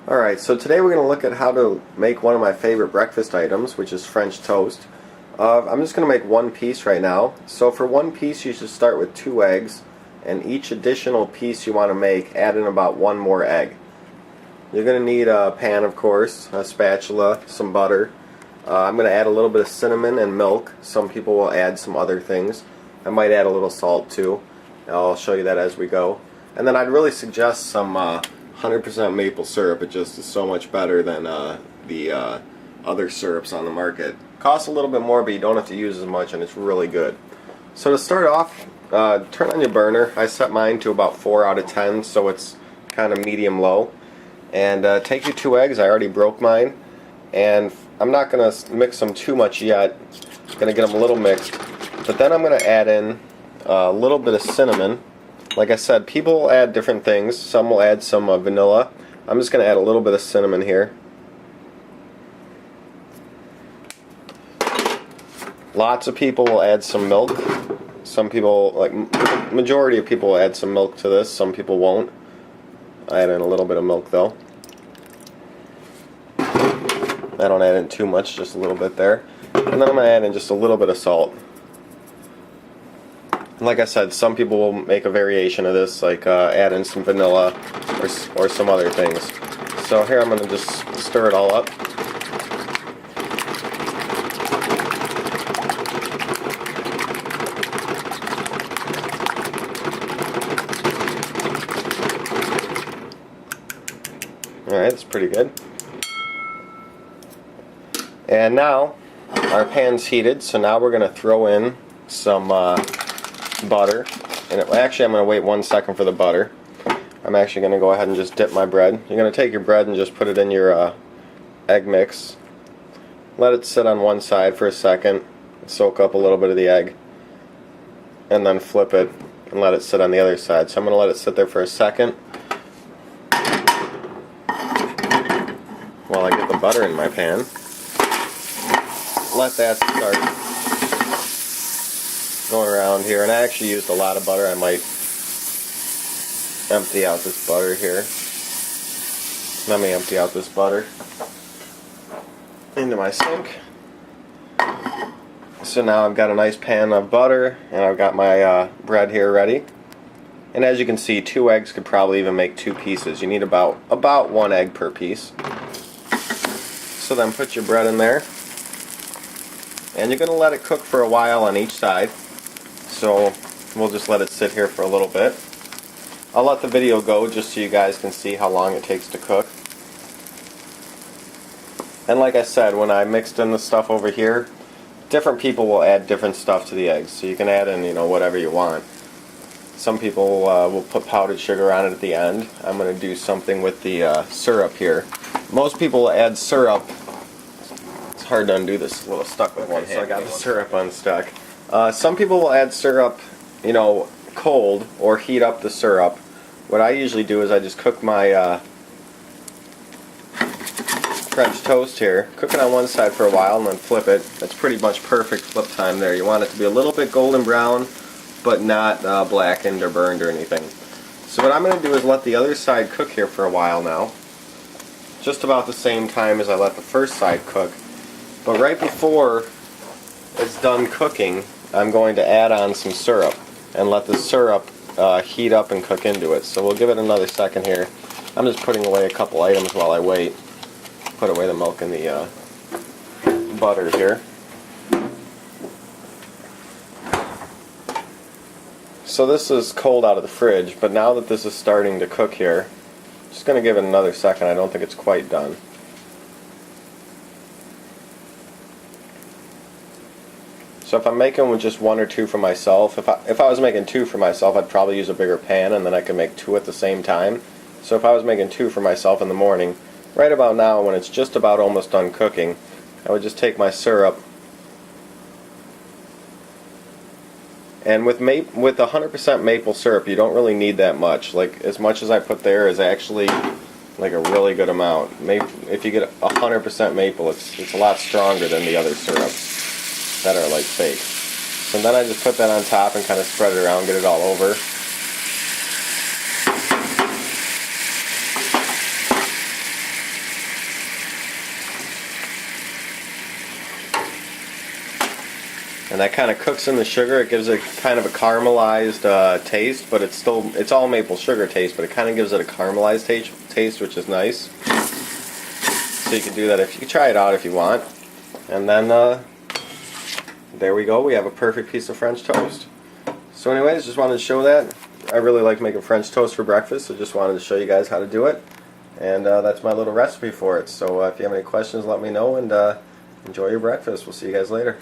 Alright, so today we're going to look at how to make one of my favorite breakfast items, which is French toast. I'm just going to make one piece right now. So for one piece you should start with 2 eggs, and each additional piece you want to make, add in about 1 more egg. You're going to need a pan, of course, a spatula, some butter. I'm going to add a little bit of cinnamon and milk. Some people will add some other things. I might add a little salt too. I'll show you that as we go. And then I'd really suggest some 100% maple syrup. It just is so much better than the other syrups on the market. Costs a little bit more, but you don't have to use as much, and it's really good. So to start off, turn on your burner. I set mine to about 4 out of 10, so it's kind of medium low. And take your 2 eggs. I already broke mine, and I'm not going to mix them too much yet. I'm going to get them a little mixed, but then I'm going to add in a little bit of cinnamon. Like I said, people will add different things. Some will add some vanilla. I'm just going to add a little bit of cinnamon here. Lots of people will add some milk. Some people, like majority of people, will add some milk to this. Some people won't. I add in a little bit of milk though. I don't add in too much, just a little bit there. And then I'm going to add in just a little bit of salt. Like I said, some people will make a variation of this, like add in some vanilla or some other things. So here I'm going to just stir it all up. Alright, that's pretty good. And now our pan's heated, so now we're going to throw in some butter. And actually I'm going to wait 1 second for the butter. I'm actually going to go ahead and just dip my bread. You're going to take your bread and just put it in your egg mix. Let it sit on one side for a second, soak up a little bit of the egg, and then flip it and let it sit on the other side. So I'm going to let it sit there for a second while I get the butter in my pan. Let that start going around here, and I actually used a lot of butter. I might empty out this butter here. Let me empty out this butter into my sink. So now I've got a nice pan of butter, and I've got my bread here ready. And as you can see, 2 eggs could probably even make 2 pieces. You need about 1 egg per piece. So then put your bread in there, and you're going to let it cook for a while on each side. So we'll just let it sit here for a little bit. I'll let the video go just so you guys can see how long it takes to cook. And like I said, when I mixed in the stuff over here, different people will add different stuff to the eggs. So you can add in, whatever you want. Some people will put powdered sugar on it at the end. I'm going to do something with the syrup here. Most people will add syrup. It's hard to undo this little stuck with one hand. So I got the syrup unstuck. Some people will add syrup, cold, or heat up the syrup. What I usually do is I just cook my French toast here, cook it on one side for a while, and then flip it. That's pretty much perfect flip time there. You want it to be a little bit golden brown, but not blackened or burned or anything. So what I'm going to do is let the other side cook here for a while now, just about the same time as I let the first side cook. But right before it's done cooking, I'm going to add on some syrup and let the syrup heat up and cook into it. So we'll give it another second here. I'm just putting away a couple items while I wait. Put away the milk and the butter here. So this is cold out of the fridge, but now that this is starting to cook here, I'm just going to give it another second. I don't think it's quite done. So if I'm making with just 1 or 2 for myself, if I was making 2 for myself, I'd probably use a bigger pan, and then I could make 2 at the same time. So if I was making 2 for myself in the morning, right about now when it's just about almost done cooking, I would just take my syrup, and with 100% maple syrup, you don't really need that much. Like, as much as I put there is actually like a really good amount. If you get 100% maple, it's a lot stronger than the other syrups that are like fake. So then I just put that on top and kind of spread it around, get it all over. and that kind of cooks in the sugar. It gives it kind of a caramelized taste, but it's all maple sugar taste, but it kind of gives it a caramelized taste, which is nice. So you can do that you can try it out if you want. And then there we go. We have a perfect piece of French toast. So anyways, just wanted to show that. I really like making French toast for breakfast, so just wanted to show you guys how to do it. And that's my little recipe for it. So if you have any questions, let me know, and enjoy your breakfast. We'll see you guys later.